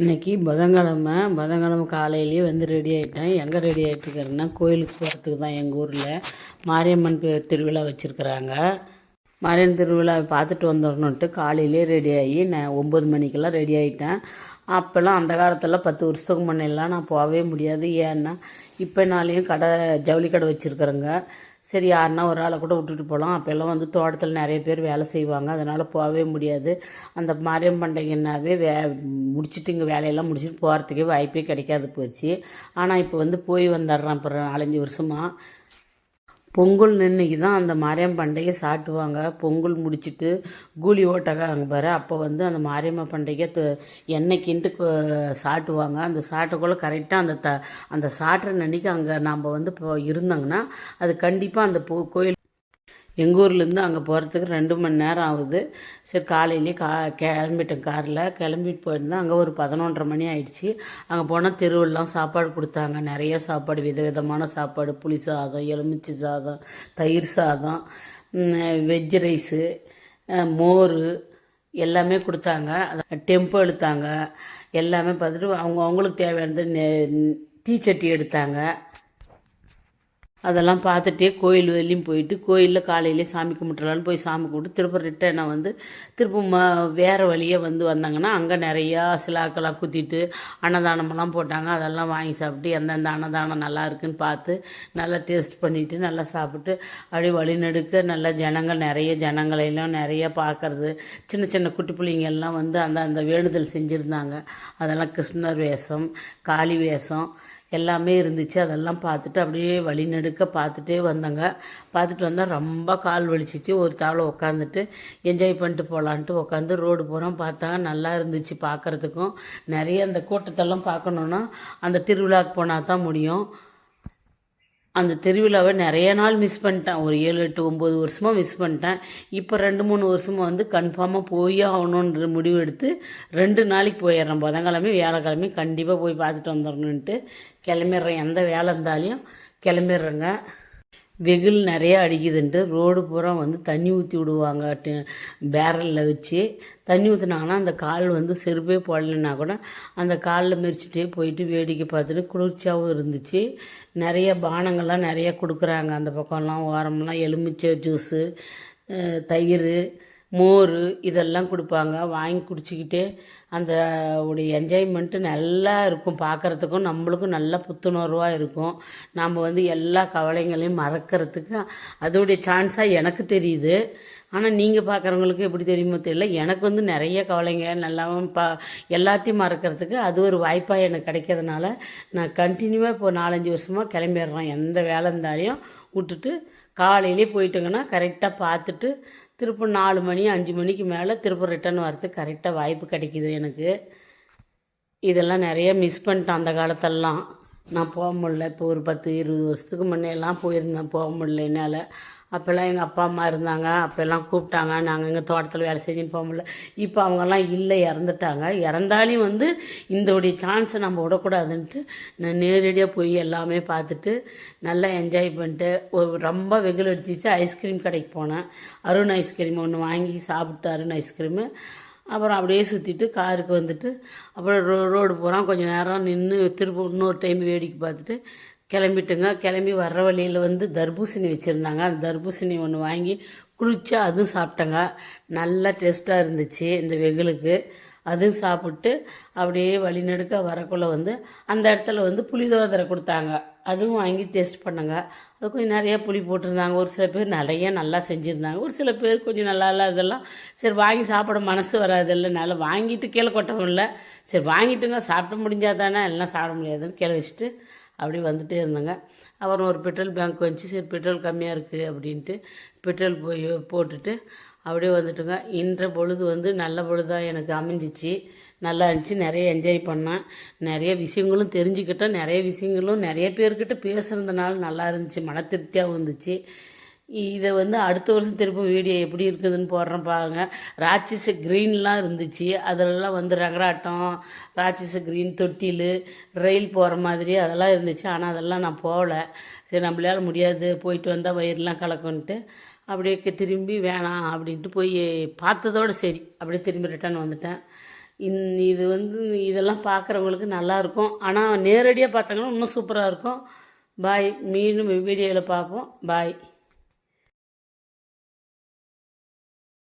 இன்றைக்கி புதன்கிழமை காலையிலேயே வந்து ரெடி ஆகிட்டேன். எங்கே ரெடி ஆகிட்டுருக்கிறேன்னா கோயிலுக்கு போகிறதுக்கு தான். எங்கள் ஊரில் மாரியம்மன் திருவிழா வச்சுருக்குறாங்க. மாரியம்மன் திருவிழா பார்த்துட்டு வந்துடணுன்ட்டு காலையிலே ரெடி ஆகி நான் 9 மணிக்கெல்லாம் ரெடி ஆகிட்டேன். அப்போல்லாம் அந்த காலத்தில் 10 வருஷத்துக்கு முன்னெல்லாம் நான் போகவே முடியாது. ஏன்னா இப்போனாலையும் ஜவுளி கடை வச்சுருக்குறேங்க. சரி, யாருன்னா ஒரு ஆளை கூட விட்டுட்டு போகலாம். அப்போல்லாம் வந்து தோட்டத்தில் நிறைய பேர் வேலை செய்வாங்க, அதனால் போகவே முடியாது. அந்த மாரியம் பண்டிகைன்னாவே முடிச்சுட்டு இங்கே வேலையெல்லாம் முடிச்சுட்டு போகிறதுக்கே வாய்ப்பே கிடைக்காது போச்சு. ஆனால் இப்போ வந்து போய் வந்துடுறான். இப்போ 4-5 வருஷமாக பொங்கல் நின்னைக்கு தான் அந்த மாரியம்மன் பண்டிகை சாட்டுவாங்க. பொங்கல் முடிச்சுட்டு கூலி ஓட்டக அங்கே பாரு, அப்போ வந்து அந்த மாரியம்மன் பண்டிகை என்னைக்கின்ட்டு சாட்டுவாங்க. அந்த சாட்டுக்குள்ளே கரெக்டாக அந்த சாட்டுற அன்னைக்கு அங்கே நாம் வந்து இப்போ இருந்தாங்கன்னா அது கண்டிப்பாக அந்த கோயில் எங்கள் ஊர்லேருந்து அங்கே போகிறதுக்கு 2 மணி நேரம் ஆகுது. சரி, காலையிலே கிளம்பிட்டேன். காரில் கிளம்பிட்டு போயிருந்தேன். அங்கே ஒரு 11:30 மணி ஆயிடுச்சு. அங்கே போனால் தெருவெல்லாம் சாப்பாடு கொடுத்தாங்க. நிறைய சாப்பாடு, விதவிதமான சாப்பாடு. புளி சாதம், எலுமிச்சை சாதம், தயிர் சாதம், வெஜ் ரைஸு, மோர் எல்லாமே கொடுத்தாங்க. டெம்போ எடுத்தாங்க. எல்லாமே பார்த்துட்டு அவங்களுக்கு தேவையானது டீ சட்டி எடுத்தாங்க. அதெல்லாம் பார்த்துட்டே கோயில் வெளியும் போயிட்டு கோயிலில் காலையிலே சாமி கும்பிட்டுலான்னு போய் சாமி கும்பிட்டு திரும்ப ரிட்டர்னை வந்து திரும்ப வேறு வழியே வந்தாங்கன்னா அங்கே நிறையா சிலாக்கெல்லாம் குத்திட்டு அன்னதானமெல்லாம் போட்டாங்க. அதெல்லாம் வாங்கி சாப்பிட்டு எந்தெந்த அன்னதானம் நல்லா இருக்குன்னு பார்த்து நல்லா டேஸ்ட் பண்ணிவிட்டு நல்லா சாப்பிட்டு அப்படியே வழிநடுக்க நல்லா நிறைய ஜனங்களையெல்லாம் நிறைய பார்க்குறது. சின்ன சின்ன குட்டி பிள்ளைங்கள்லாம் வந்து அந்த வேண்டுதல் செஞ்சுருந்தாங்க. அதெல்லாம் கிருஷ்ணர் வேஷம், காளி வேஷம் எல்லாமே இருந்துச்சு. அதெல்லாம் பார்த்துட்டு அப்படியே வழிநடுக்க பார்த்துட்டே வந்தாங்க. பார்த்துட்டு வந்தால் ரொம்ப கால் வலிச்சிச்சு. ஒரு தாவலை உட்காந்துட்டு என்ஜாய் பண்ணிட்டு போகலான்ட்டு உட்காந்து ரோடு போகிறோம். பார்த்தாங்க, நல்லா இருந்துச்சு பார்க்குறதுக்கும். நிறைய அந்த கூட்டத்தெல்லாம் பார்க்கணுன்னா அந்த திருவிழாவுக்கு போனால் தான் முடியும். அந்த திருவிழாவை நிறைய நாள் மிஸ் பண்ணிட்டேன். ஒரு 7, 8, 9 வருஷமாக மிஸ் பண்ணிட்டேன். இப்போ 2-3 வருஷமாக வந்து கன்ஃபார்மாக போய் ஆகணுன்ற முடிவு எடுத்து 2 நாளைக்கு போயிடுறேன். புதன்கிழமை வியாழக்கிழமை கண்டிப்பாக போய் பார்த்துட்டு வந்துடணுன்ட்டு கிளம்பிடுறேன். எந்த வேலை இருந்தாலையும் கிளம்பிடுறேங்க. வெயில் நிறையா அடிக்குதுன்ட்டு ரோடு பூரா வந்து தண்ணி ஊற்றி விடுவாங்க. பேரலில் வச்சு தண்ணி ஊற்றுனாங்கன்னா அந்த கால் வந்து செருப்பே போடலைன்னா கூட அந்த காலில் மெரிச்சிட்டே போயிட்டு வேடிக்கை பார்த்துட்டு குளிர்ச்சியாகவும் இருந்துச்சு. நிறைய பானங்கள்லாம் நிறையா கொடுக்குறாங்க. அந்த பக்கம்லாம் ஓரம்லாம் எலுமிச்சை ஜூஸு, தயிர், மோர் இதெல்லாம் கொடுப்பாங்க. வாங்கி குடிச்சிக்கிட்டே அந்த உடைய என்ஜாய்மெண்ட்டு நல்லா இருக்கும். பார்க்குறதுக்கும் நம்மளுக்கும் நல்லா புத்துணர்வாக இருக்கும். நாம் வந்து எல்லா கவலைங்களையும் மறக்கிறதுக்கு அதோடைய சான்ஸாக எனக்கு தெரியுது. ஆனால் நீங்கள் பார்க்குறவங்களுக்கு எப்படி தெரியுமோ தெரியல. எனக்கு வந்து நிறைய கவலைங்க நல்லாவும் எல்லாத்தையும் மறக்கிறதுக்கு அது ஒரு வாய்ப்பாக எனக்கு கிடைக்கிறதுனால நான் கண்டினியூவாக இப்போ 4-5 வருஷமாக கிளம்பிடுறேன். எந்த வேலை இருந்தாலையும் விட்டுட்டு காலையிலே போயிட்டுங்கன்னா கரெக்டாக பார்த்துட்டு திரும்ப 4 மணி 5 மணிக்கு மேலே திரும்ப ரிட்டர்ன் வரதுக்கு கரெக்டாக வாய்ப்பு கிடைக்கிது எனக்கு. இதெல்லாம் நிறைய மிஸ் பண்ணிட்டேன். அந்த காலத்தெல்லாம் நான் போக முடியல. இப்போ ஒரு 10-20 வருஷத்துக்கு முன்னெல்லாம் போயிருந்தேன், போக முடியல என்னால். அப்போல்லாம் எங்கள் அப்பா அம்மா இருந்தாங்க. அப்போல்லாம் கூப்பிட்டாங்க. நாங்கள் எங்கள் தோட்டத்தில் வேலை செஞ்சுன்னு போக முடியல. இப்போ அவங்கெல்லாம் இல்லை, இறந்துட்டாங்க. இறந்தாலையும் வந்து இந்தோடைய சான்ஸை நம்ம விடக்கூடாதுன்ட்டு நான் நேரடியாக போய் எல்லாமே பார்த்துட்டு நல்லா என்ஜாய் பண்ணிட்டு ரொம்ப வெயில் அடிச்சிச்சு. ஐஸ்கிரீம் கடைக்கு போனேன். அருண் ஐஸ்கிரீம் ஒன்று வாங்கி சாப்பிட்டு அருண் ஐஸ்கிரீமு. அப்புறம் அப்படியே சுற்றிட்டு காருக்கு வந்துட்டு அப்புறம் ரோடு போகிறோம். கொஞ்சம் நேரம் நின்று திரும்ப இன்னொரு டைம் வேடிக்கை பார்த்துட்டு கிளம்பிட்டுங்க. கிளம்பி வர்ற வழியில் வந்து தர்பூசணி வச்சுருந்தாங்க. அந்த தர்பூசணி ஒன்று வாங்கி குளிச்சா அதுவும் சாப்பிட்டேங்க. நல்லா டேஸ்ட்டாக இருந்துச்சு இந்த வெயிலுக்கு. அதுவும் சாப்பிட்டு அப்படியே வழிநடுக்க வரக்குள்ளே வந்து அந்த இடத்துல வந்து புளிதோதரை கொடுத்தாங்க. அதுவும் வாங்கி டேஸ்ட் பண்ணேங்க. அது கொஞ்சம் நிறையா புளி போட்டிருந்தாங்க. ஒரு சில பேர் நிறைய நல்லா செஞ்சுருந்தாங்க. ஒரு சில பேர் கொஞ்சம் நல்லா இல்லை. அதெல்லாம் சரி வாங்கி சாப்பிட மனசு வராதில்ல. நல்லா வாங்கிட்டு கீழே கொட்டவும் இல்லை. சரி வாங்கிட்டுங்க, சாப்பிட முடிஞ்சால் தானே, எல்லாம் சாப்பிட முடியாதுன்னு கீழே வச்சுட்டு அப்படி வந்துகிட்டே இருந்தாங்க. அப்புறம் ஒரு பெட்ரோல் பேங்க் வந்துச்சு. சரி பெட்ரோல் கம்மியாக இருக்குது அப்படின்ட்டு பெட்ரோல் போய் போட்டுட்டு அப்படியே வந்துட்டுங்க. இன்ற பொழுது வந்து நல்ல பொழுதாக எனக்கு அமைஞ்சிச்சு. நல்லா இருந்துச்சு. நிறைய என்ஜாய் பண்ணேன். நிறைய விஷயங்களும் தெரிஞ்சுக்கிட்டேன். நிறைய விஷயங்களும் நிறைய பேர்கிட்ட பேசுகிறதுனால நல்லா இருந்துச்சு. மன திருப்தியாகவும் இருந்துச்சு. இதை வந்து அடுத்த வருஷம் திரும்ப வீடியோ எப்படி இருக்குதுன்னு போடுறேன் பாருங்கள். ராட்சச க்ரீன்லாம் இருந்துச்சு. அதிலெல்லாம் வந்து ரங்கராட்டம், ராட்சச க்ரீன், தொட்டில், ரயில் போகிற மாதிரி அதெல்லாம் இருந்துச்சு. ஆனால் அதெல்லாம் நான் போகல. சரி நம்மளால முடியாது, போயிட்டு வந்தால் வயிறுலாம் கலக்குன்ட்டு அப்படியே திரும்பி வேணாம் அப்படின்ட்டு போய் பார்த்ததோடு சரி அப்படியே திரும்பி ரிட்டர்ன் வந்துட்டேன். இது வந்து இதெல்லாம் பார்க்குறவங்களுக்கு நல்லாயிருக்கும். ஆனால் நேரடியாக பார்த்தாங்கன்னா இன்னும் சூப்பராக இருக்கும். பாய். மீண்டும் வீடியோவில் பார்ப்போம். பாய்.